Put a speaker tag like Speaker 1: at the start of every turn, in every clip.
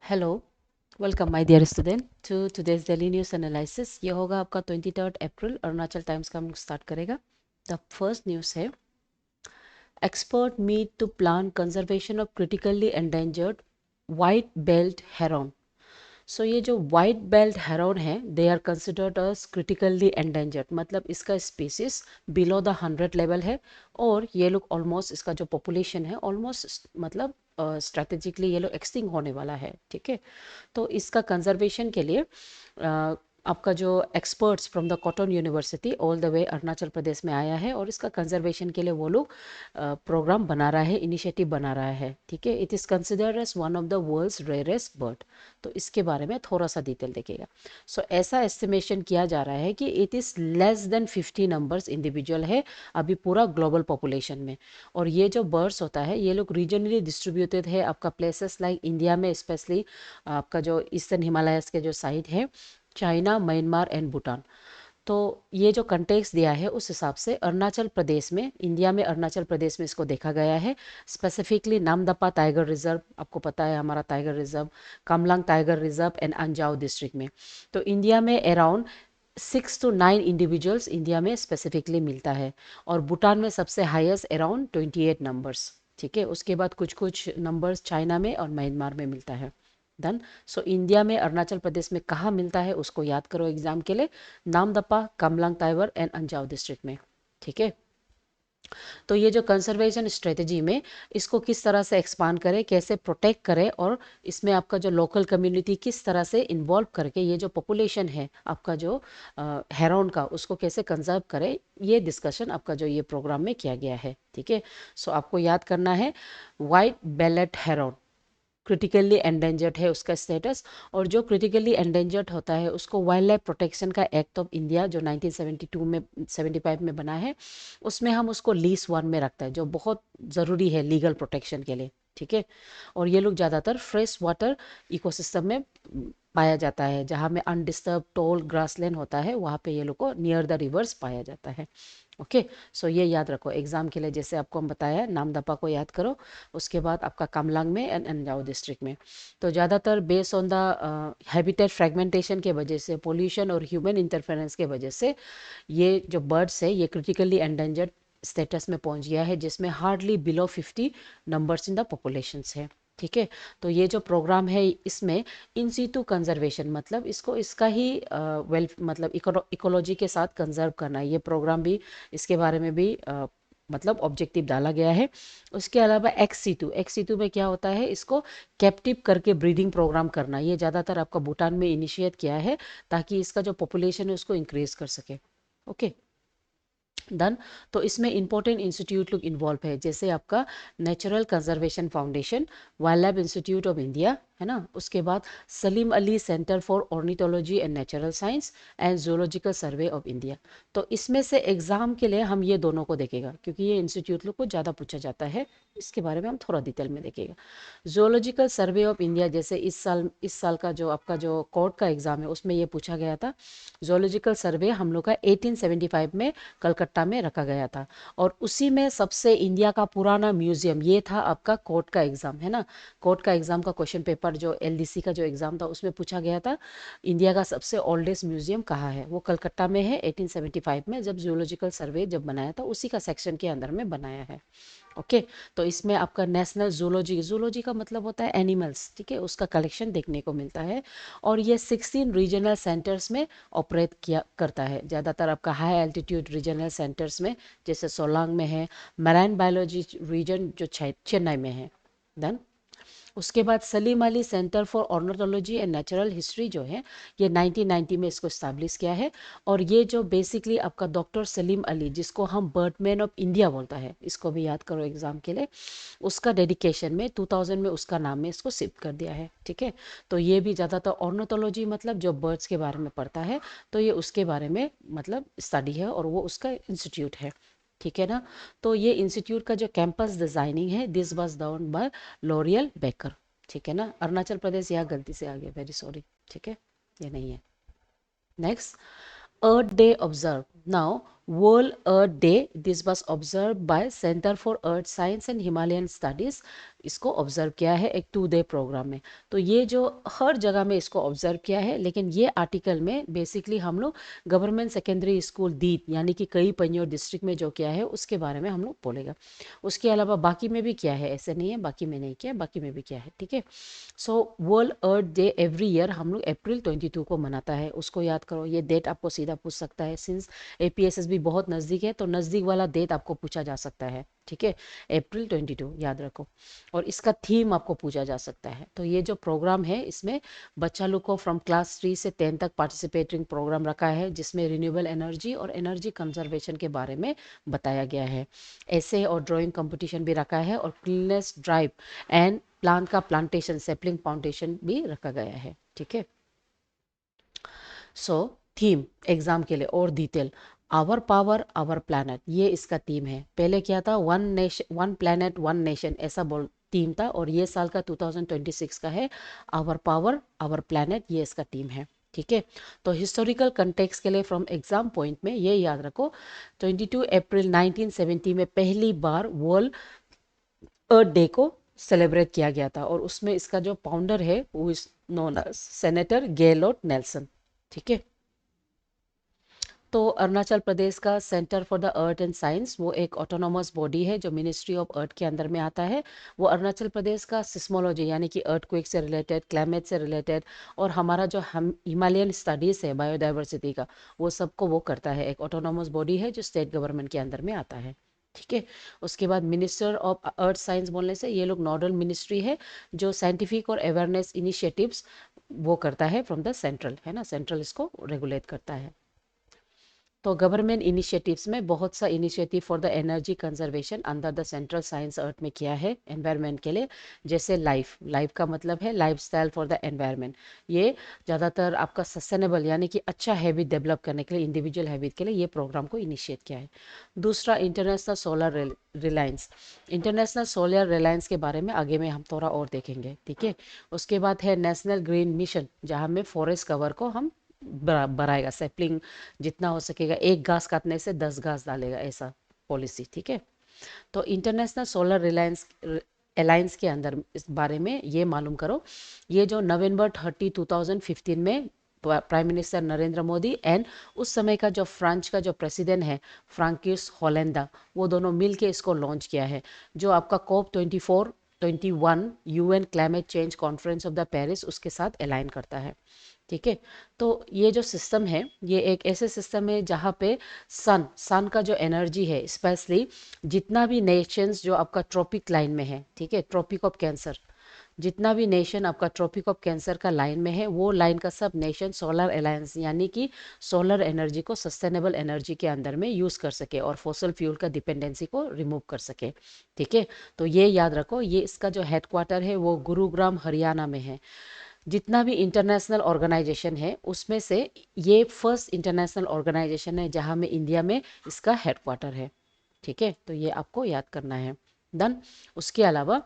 Speaker 1: Hello, welcome my dear student to today's daily news analysis. ये होगा आपका 23 अप्रैल, Arunachal times का हम स्टार्ट करेगा। द फर्स्ट न्यूज़ है, expert meet to plan conservation of critically endangered white bellied heron. So ये जो वाइट बेल्ट हेरॉन है, they are considered as critically endangered, मतलब इसका स्पीसीज बिलो द 100 लेवल है। और ये लोग ऑलमोस्ट, इसका जो पॉपुलेशन है ऑलमोस्ट मतलब स्ट्रेटेजिकली ये लोग एक्सटिंक्ट होने वाला है। ठीक है, तो इसका कंजर्वेशन के लिए आपका जो experts from the Cotton University all the way Arunachal Pradesh में आया है, और इसका कंजर्वेशन के लिए वो लोग प्रोग्राम बना रहा है, इनिशिएटिव बना रहा है। ठीक है, it is considered as one of the world's rarest bird. तो इसके बारे में थोड़ा सा डिटेल देखिएगा। सो ऐसा एस्टिमेशन किया जा रहा है कि it is less than 50 numbers individual है अभी पूरा ग्लोबल पॉपुलेशन में। और ये जो बर्ड्स होता है, ये लोग रीजनली डिस्ट्रीब्यूटेड है आपका प्लेसेस लाइक इंडिया में, स्पेशली आपका जो ईस्टर्न हिमालयस के जो साइड है, चाइना, म्यांमार एंड भूटान। तो ये जो कंटेक्स्ट दिया है उस हिसाब से अरुणाचल प्रदेश में, इंडिया में अरुणाचल प्रदेश में इसको देखा गया है। स्पेसिफिकली नामदफा टाइगर रिजर्व, आपको पता है हमारा tiger reserve, Kamlang tiger reserve and Anjaw district में। तो इंडिया में अराउंड 6 to 9 इंडिविजुअल्स इंडिया में स्पेसिफिकली मिलता है, और भूटान में सबसे हाईएस्ट अराउंड 28 नंबर्स। ठीक है, उसके बाद कुछ कुछ नंबर्स चाइना में और म्यांमार में मिलता है। डन। सो इंडिया में अरुणाचल प्रदेश में कहाँ मिलता है उसको याद करो एग्जाम के लिए, नामदपा, कमलांग ताइवर एंड अंजाव डिस्ट्रिक्ट में। ठीक है, तो ये जो कंजर्वेशन स्ट्रेटजी में इसको किस तरह से एक्सपांड करें, कैसे प्रोटेक्ट करें, और इसमें आपका जो लोकल कम्युनिटी किस तरह से इन्वॉल्व करके ये जो पॉपुलेशन है आपका जो हेरॉन का, उसको कैसे कंजर्व करें, ये डिस्कशन आपका जो ये प्रोग्राम में किया गया है। ठीक है, सो आपको याद करना है, white ballot heron critically endangered है उसका स्टेटस। और जो क्रिटिकली एंडेंजर्ड होता है उसको वाइल्ड लाइफ प्रोटेक्शन का एक्ट ऑफ इंडिया जो 1972 में 75 में बना है, उसमें हम उसको लीस्ट वन में रखता है, जो बहुत ज़रूरी है लीगल प्रोटेक्शन के लिए। ठीक है, और ये लोग ज़्यादातर फ्रेश वाटर इकोसिस्टम में पाया जाता है, जहाँ में अनडिस्टर्ब टॉल ग्रासलैंड होता है, वहाँ पे ये लोग को नियर द रिवर्स पाया जाता है। ओके, सो ये याद रखो एग्जाम के लिए, जैसे आपको हम बताया नामदपा को याद करो, उसके बाद आपका कामलांग में एंड अंजाव डिस्ट्रिक्ट में। तो ज़्यादातर based on the habitat fragmentation के वजह से, पोल्यूशन और ह्यूमन इंटरफेरेंस के वजह से ये जो बर्ड्स है ये क्रिटिकली एंडेंजर्ड स्टेटस में पहुंच गया है, जिसमें hardly below 50 numbers in the populations है। ठीक है, तो ये जो प्रोग्राम है इसमें इन सीटू कंजर्वेशन, मतलब इसको इसका ही वेल मतलब इकोलॉजी के साथ कंजर्व करना है, ये प्रोग्राम भी इसके बारे में भी मतलब ऑब्जेक्टिव डाला गया है। उसके अलावा एक्स सीटू में क्या होता है, इसको कैप्टिव करके ब्रीडिंग प्रोग्राम करना, ये ज़्यादातर आपका भूटान में इनिशिएट किया है, ताकि इसका जो पॉपुलेशन है उसको इंक्रीज कर सके। Okay, done. तो इसमें इंपॉर्टेंट इंस्टीट्यूट लोग इन्वॉल्व है, जैसे आपका natural conservation foundation, wild life institute of India, है ना, उसके बाद Salim Ali centre for ornithology and natural science and zoological survey of India. तो इसमें से एग्जाम के लिए हम ये दोनों को देखेगा, क्योंकि ये इंस्टीट्यूट लोग को ज़्यादा पूछा जाता है, इसके बारे में हम थोड़ा डिटेल में देखेगा। जूलॉजिकल सर्वे ऑफ इंडिया, जैसे इस साल का जो आपका जो कोर्ट का एग्जाम है उसमें ये पूछा गया था। जूलॉजिकल सर्वे हम लोग का 1875 में कलकत्ता में रखा गया था, और उसी में सबसे इंडिया का पुराना म्यूजियम, ये था आपका कोर्ट का एग्जाम, है ना। कोर्ट का एग्जाम का क्वेश्चन पेपर जो एलडीसी का जो एग्जाम था उसमें पूछा गया था, इंडिया का सबसे ओल्डेस्ट म्यूजियम कहाँ है, वो कलकत्ता में है। 1875 में जब जूलॉजिकल सर्वे जब बनाया था, उसी का सेक्शन के अंदर में बनाया है। ओके, तो इसमें आपका नेशनल जूलॉजी, जूलॉजी का मतलब होता है एनिमल्स, ठीक है, उसका कलेक्शन देखने को मिलता है। और ये 16 रीजनल सेंटर्स में ऑपरेट किया करता है, ज़्यादातर आपका हाई एल्टीट्यूड रीजनल सेंटर्स में, जैसे सोलांग में है, मैराइन बायोलॉजी रीजन जो चेन्नई में है। देन उसके बाद Salim Ali centre for ornithology and natural history जो है, ये 1990 में इसको इस्टेब्लिश किया है। और ये जो बेसिकली आपका डॉक्टर सलीम अली, जिसको हम बर्डमैन ऑफ इंडिया बोलता है, इसको भी याद करो एग्जाम के लिए, उसका डेडिकेशन में 2000 में उसका नाम में इसको शिफ्ट कर दिया है। ठीक है, तो ये भी ज़्यादातर ऑर्निथोलॉजी मतलब जो बर्ड्स के बारे में पढ़ता है, तो ये उसके बारे में मतलब स्टडी है, और वो उसका इंस्टीट्यूट है। ठीक है ना, तो ये इंस्टीट्यूट का जो कैंपस डिजाइनिंग है, this was done by L'Oréal baker. ठीक है ना, अरुणाचल प्रदेश यहाँ गलती से आ गया, वेरी सॉरी। ठीक है, ये नहीं है। Next, earth day observe now. World earth day, this was observe by centre for earth science and Himalayan studies. इसको ऑब्जर्व किया है एक 2 डे प्रोग्राम में। तो ये जो हर जगह में इसको ऑब्जर्व किया है, लेकिन ये आर्टिकल में बेसिकली हम लोग गवर्नमेंट सेकेंडरी स्कूल दीत यानी कि कई पंजोर डिस्ट्रिक्ट में जो किया है उसके बारे में हम लोग बोलेगा। उसके अलावा बाकी में भी किया है, ऐसे नहीं है बाकी में नहीं किया, बाकी में भी किया है, ठीक है। सो वर्ल्ड अर्थ डे एवरी ईयर हम लोग अप्रैल 22 को मनाता है, उसको याद करो। ये डेट आपको सीधा पूछ सकता है, सिंस APSS भी बहुत नज़दीक है तो नज़दीक वाला डेट आपको पूछा जा सकता है, ठीक है। अप्रैल 22 याद रखो। और इसका थीम आपको पूछा जा सकता है। तो ये जो प्रोग्राम है इसमें बच्चा लोग को फ्रॉम क्लास 3 से 10 तक पार्टिसिपेटिंग प्रोग्राम रखा है, जिसमें रिन्यूएबल एनर्जी और एनर्जी कंजर्वेशन के बारे में बताया गया है। ऐसे और ड्राइंग कंपटीशन भी रखा है और क्लीननेस ड्राइव एंड प्लांट का प्लांटेशन सेपलिंग फाउंडेशन भी रखा गया है, ठीक है। सो थीम एग्जाम के लिए और detail, our power our planet, ये इसका थीम है। पहले क्या था, one nation one planet one nation, ऐसा बोल थीम था। और ये साल का 2026 का है आवर पावर आवर प्लानट, ये इसका थीम है, ठीक है। तो हिस्टोरिकल कंटेक्स्ट के लिए फ्रॉम एग्जाम पॉइंट में ये याद रखो, 22 अप्रैल 1970 में पहली बार वर्ल्ड अर्थ डे को सेलिब्रेट किया गया था। और उसमें इसका जो फाउंडर है वो is known as senator Gaylord Nelson, ठीक है। तो अरुणाचल प्रदेश का centre for the earth and science वो एक ऑटोनोमस बॉडी है जो मिनिस्ट्री ऑफ अर्थ के अंदर में आता है। वो अरुणाचल प्रदेश का सिस्मोलॉजी यानी कि अर्थक्वेक से रिलेटेड, क्लाइमेट से रिलेटेड और हमारा जो हम हिमालयन स्टडीज है बायोडाइवर्सिटी का, वो सबको वो करता है। एक ऑटोनोमस बॉडी है जो स्टेट गवर्नमेंट के अंदर में आता है, ठीक है। उसके बाद मिनिस्टर ऑफ अर्थ साइंस बोलने से ये लोग नोडल मिनिस्ट्री है जो साइंटिफिक और अवेयरनेस इनिशिएटिव्स वो करता है फ्रॉम द सेंट्रल, है ना, सेंट्रल इसको रेगुलेट करता है। तो गवर्नमेंट इनिशिएटिव्स में बहुत सा initiative for the energy conservation under the central science earth में किया है एनवायरनमेंट के लिए। जैसे लाइफ, लाइफ का मतलब है लाइफस्टाइल फॉर द एनवायरनमेंट। ये ज़्यादातर आपका सस्टेनेबल यानी कि अच्छा हैबिट डेवलप करने के लिए, इंडिविजुअल हैबिट के लिए ये प्रोग्राम को इनिशिएट किया है। दूसरा international solar Reliance, international solar Reliance के बारे में आगे में हम थोड़ा और देखेंगे, ठीक है। उसके बाद है नेशनल ग्रीन मिशन, जहाँ में फॉरेस्ट कवर को हम बढ़ाएगा, सेपलिंग जितना हो सकेगा, एक घास काटने से 10 घास डालेगा, ऐसा पॉलिसी, ठीक है। तो इंटरनेशनल सोलर रिलायंस अलायंस के अंदर इस बारे में ये मालूम करो। ये जो नवंबर 30 2015 में prime minister Narendra Modi and उस समय का जो फ्रांस का जो प्रेसिडेंट है फ्रांकिस होलेंडा, वो दोनों मिल के इसको लॉन्च किया है। जो आपका COP24-21 UN climate change conference of the Paris उसके साथ अलाइन करता है, ठीक है। तो ये जो सिस्टम है ये एक ऐसे सिस्टम है जहाँ पे सन का जो एनर्जी है, स्पेशली जितना भी नेशंस जो आपका ट्रॉपिक लाइन में है, ठीक है, ट्रॉपिक ऑफ कैंसर, जितना भी नेशन आपका ट्रॉपिक ऑफ कैंसर का लाइन में है, वो लाइन का सब नेशन सोलर अलायंस यानी कि सोलर एनर्जी को सस्टेनेबल एनर्जी के अंदर में यूज़ कर सके और फॉसल फ्यूल का डिपेंडेंसी को रिमूव कर सके, ठीक है। तो ये याद रखो, ये इसका जो हेडक्वार्टर है वो गुरुग्राम हरियाणा में है। जितना भी इंटरनेशनल ऑर्गेनाइजेशन है उसमें से ये फर्स्ट इंटरनेशनल ऑर्गेनाइजेशन है जहाँ में इंडिया में इसका हेडक्वार्टर है, ठीक है। तो ये आपको याद करना है। डन। उसके अलावा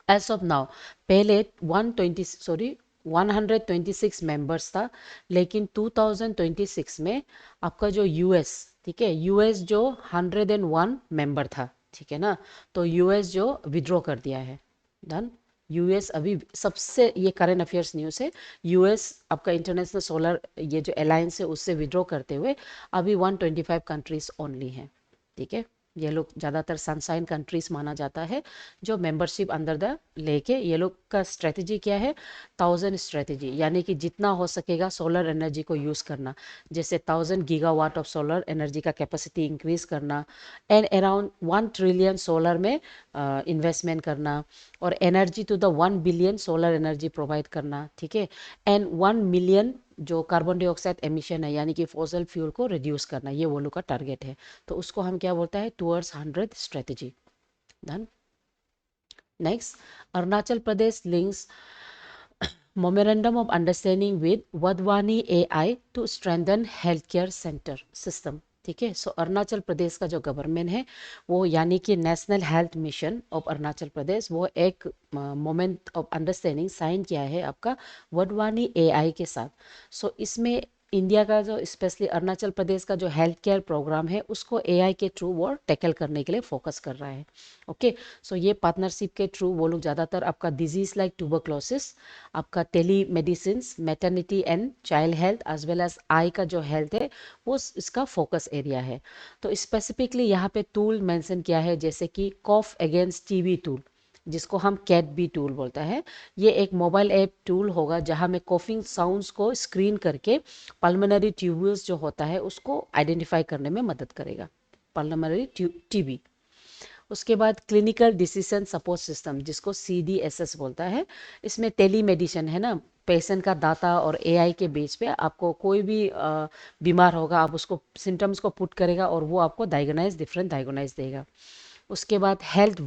Speaker 1: एज ऑफ नाउ, पहले 126 मेंबर्स था, लेकिन 2026 में आपका जो यूएस, ठीक है, यूएस जो 101 मेंबर था, ठीक है ना, तो यूएस जो विड्रॉ कर दिया है। डन। यूएस अभी सबसे, ये करंट अफेयर्स न्यूज़ है, यूएस आपका इंटरनेशनल सोलर ये जो अलायंस है उससे विड्रॉ करते हुए अभी 125 कंट्रीज ओनली हैं, ठीक है। ये लोग ज़्यादातर सनसाइन कंट्रीज माना जाता है जो मेंबरशिप अंदर द लेके। ये लोग का स्ट्रेटजी क्या है, 1000 स्ट्रेटजी, यानी कि जितना हो सकेगा सोलर एनर्जी को यूज़ करना। जैसे 1000 गीगावाट ऑफ सोलर एनर्जी का कैपेसिटी इंक्रीज करना एंड अराउंड 1 ट्रिलियन सोलर में इन्वेस्टमेंट करना और energy to the 1 billion solar energy provide करना, ठीक है। एंड 1 मिलियन जो कार्बन डाइऑक्साइड एमिशन है यानी कि फॉसल फ्यूल को रिड्यूस करना, ये वो लोग का टारगेट है। तो उसको हम क्या बोलते हैं, towards 100 strategy. Done. Next, Arunachal Pradesh links memorandum of understanding with Wadhwani AI to strengthen health care centre system, ठीक है। सो अरुणाचल प्रदेश का जो गवर्नमेंट है वो यानी कि national health mission of Arunachal Pradesh, वो एक मोमेंट ऑफ अंडरस्टैंडिंग साइन किया है आपका वधवानी AI के साथ। सो इसमें इंडिया का जो स्पेशली अरुणाचल प्रदेश का जो हेल्थ केयर प्रोग्राम है उसको एआई के थ्रू वो टैकल करने के लिए फोकस कर रहा है। ओके, सो ये पार्टनरशिप के थ्रू वो लोग ज़्यादातर आपका डिजीज लाइक ट्यूबरक्लोसिस, आपका telemedicine, maternity and child health as well as I का जो हेल्थ है वो इसका फोकस एरिया है। तो स्पेसिफिकली यहाँ पे टूल मेंशन किया है जैसे कि कॉफ अगेंस्ट टीबी टूल, जिसको हम कैट बी टूल बोलता है। ये एक मोबाइल ऐप टूल होगा जहाँ में कोफिंग साउंड्स को स्क्रीन करके पल्मोनरी ट्यूब्यूल्स जो होता है उसको आइडेंटिफाई करने में मदद करेगा, पल्मोनरी टीबी। उसके बाद क्लिनिकल डिसीजन सपोर्ट सिस्टम जिसको CDSS बोलता है। इसमें टेली मेडिसिन है ना, पेशेंट का डाटा और एआई के बेस पे आपको कोई भी बीमार होगा आप उसको सिम्टम्स को पुट करेगा और वो आपको डिफरेंट डायग्नोज देगा। उसके बाद हेल्थ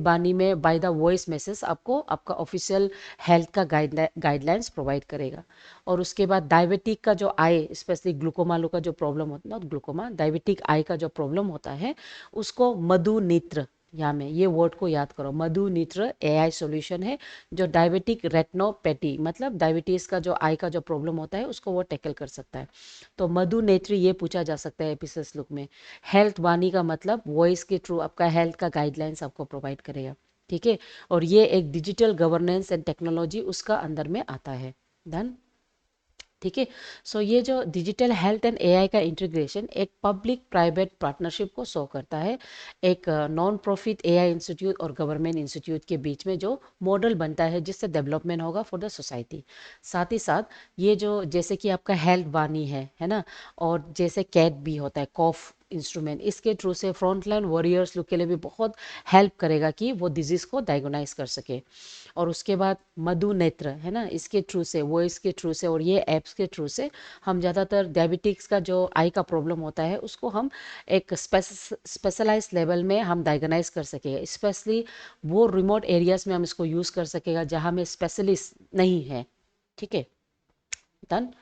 Speaker 1: वाणी में बाय द वॉइस मैसेज आपको आपका ऑफिशियल हेल्थ का गाइडलाइंस प्रोवाइड करेगा। और उसके बाद डायबिटिक का जो आई स्पेशली ग्लूकोमा का जो प्रॉब्लम होता है, नॉट ग्लूकोमा, डायबिटिक आई का जो प्रॉब्लम होता है उसको मधु नेत्र, यहाँ में ये वर्ड को याद करो, मधु नेत्र एआई सॉल्यूशन है जो डायबिटिक रेटिनोपैथी मतलब डायबिटीज का जो आई का जो प्रॉब्लम होता है उसको वो टैकल कर सकता है। तो मधु नेत्री ये पूछा जा सकता है एपिसोड लुक में। हेल्थ वाणी का मतलब वॉइस के थ्रू आपका हेल्थ का गाइडलाइंस आपको प्रोवाइड करेगा, ठीक है। और ये एक डिजिटल गवर्नेंस एंड टेक्नोलॉजी उसका अंदर में आता है। डन, ठीक है। सो ये जो डिजिटल हेल्थ एंड एआई का इंटीग्रेशन एक पब्लिक प्राइवेट पार्टनरशिप को शो करता है, एक नॉन प्रॉफिट एआई इंस्टीट्यूट और गवर्नमेंट इंस्टीट्यूट के बीच में जो मॉडल बनता है जिससे डेवलपमेंट होगा फॉर द सोसाइटी। साथ ही साथ ये जो जैसे कि आपका हेल्थ वाणी है ना, और जैसे कैट भी होता है कॉफ इंस्ट्रूमेंट, इसके थ्रू से फ्रंटलाइन वॉरियर्स लोग के लिए भी बहुत हेल्प करेगा कि वो डिजीज़ को डायग्नोज कर सके। और उसके बाद मधु नेत्र है ना, इसके थ्रू से वॉइस के थ्रू से और ये ऐप्स के थ्रू से हम ज़्यादातर डायबिटिक्स का जो आई का प्रॉब्लम होता है उसको हम एक स्पेशलाइज लेवल में हम डायग्नाइज कर सकेंगे। स्पेशली वो रिमोट एरियाज में हम इसको यूज़ कर सकेगा जहाँ में स्पेशलिस्ट नहीं है, ठीक है। डन,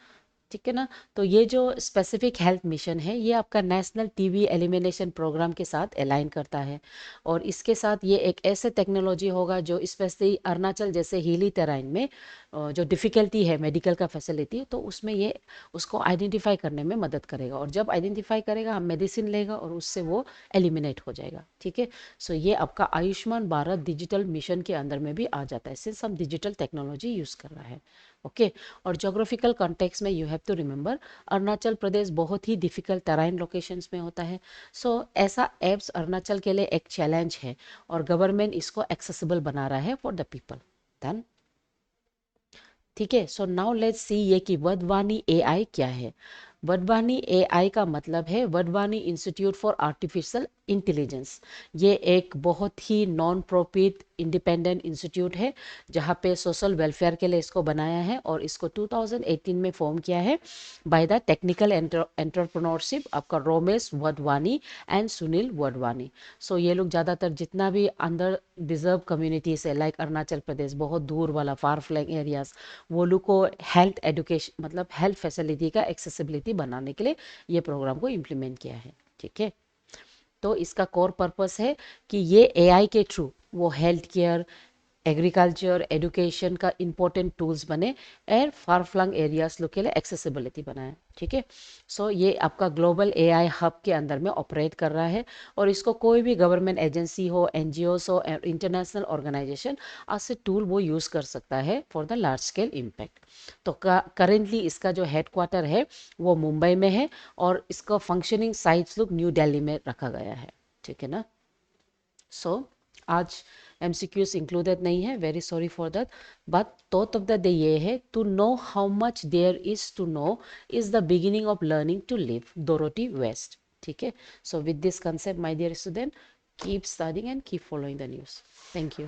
Speaker 1: ठीक है ना। तो ये जो स्पेसिफिक हेल्थ मिशन है ये आपका नेशनल टीबी एलिमिनेशन प्रोग्राम के साथ अलाइन करता है। और इसके साथ ये एक ऐसे टेक्नोलॉजी होगा जो स्पेशली अरुणाचल जैसे हिली टेराइन में जो डिफ़िकल्टी है मेडिकल का फैसिलिटी, तो उसमें ये उसको आइडेंटिफाई करने में मदद करेगा। और जब आइडेंटिफाई करेगा हम मेडिसिन लेगा और उससे वो एलिमिनेट हो जाएगा, ठीक है। सो ये आपका आयुष्मान भारत डिजिटल मिशन के अंदर में भी आ जाता है सिंस हम डिजिटल टेक्नोलॉजी यूज़ कर रहा है। ओके, और जोग्राफिकल कॉन्टेक्स्ट में you have to remember Arunachal Pradesh बहुत ही डिफिकल्ट टेराइन लोकेशंस में होता है। सो ऐसा एप्स अरुणाचल के लिए एक चैलेंज है और गवर्नमेंट इसको एक्सेसिबल बना रहा है फॉर द पीपल। डन, ठीक है। सो नाउ लेट्स सी ये कि वडवानी एआई क्या है। वडवानी एआई का मतलब है वडवानी इंस्टीट्यूट फॉर आर्टिफिशियल इंटेलिजेंस। ये एक बहुत ही नॉन प्रॉफिट इंडिपेंडेंट इंस्टीट्यूट है जहाँ पे सोशल वेलफेयर के लिए इसको बनाया है और इसको 2018 में फॉर्म किया है बाय द टेक्निकल एंटरप्रेन्योरशिप आपका रोमेश वडवानी एंड सुनील वडवानी। सो ये लोग ज़्यादातर जितना भी अंडर डिजर्व कम्युनिटीज है लाइक अरुणाचल प्रदेश बहुत दूर वाला फार फ्लैंग एरियाज, वो लोग को हेल्थ एजुकेशन मतलब हेल्थ फैसिलिटी का एक्सेसिबिलिटी बनाने के लिए ये प्रोग्राम को इम्प्लीमेंट किया है, ठीक है। तो इसका कोर पर्पस है कि ये एआई के थ्रू वो हेल्थ केयर एग्रीकल्चर एजुकेशन का इंपॉर्टेंट टूल्स बने और फार फ्लंग एरियाज लोग के लिए एक्सेसिबिलिटी बनाए, ठीक है। सो ये आपका ग्लोबल एआई हब के अंदर में ऑपरेट कर रहा है और इसको कोई भी गवर्नमेंट एजेंसी हो, एनजीओस हो, इंटरनेशनल ऑर्गेनाइजेशन आज से टूल वो यूज़ कर सकता है for the large scale impact. तो करेंटली इसका जो हेडक्वार्टर है वो मुंबई में है और इसका फंक्शनिंग साइट्स लोग न्यू दिल्ली में रखा गया है, ठीक है ना। सो आज MCQs इंक्लूडेड नहीं है, very sorry for that, but thought of the day ये है to know how much there is to know is the beginning of learning to live, Dorothy West, ठीक है। So with this concept my dear student, keep studying and keep following the news. Thank you.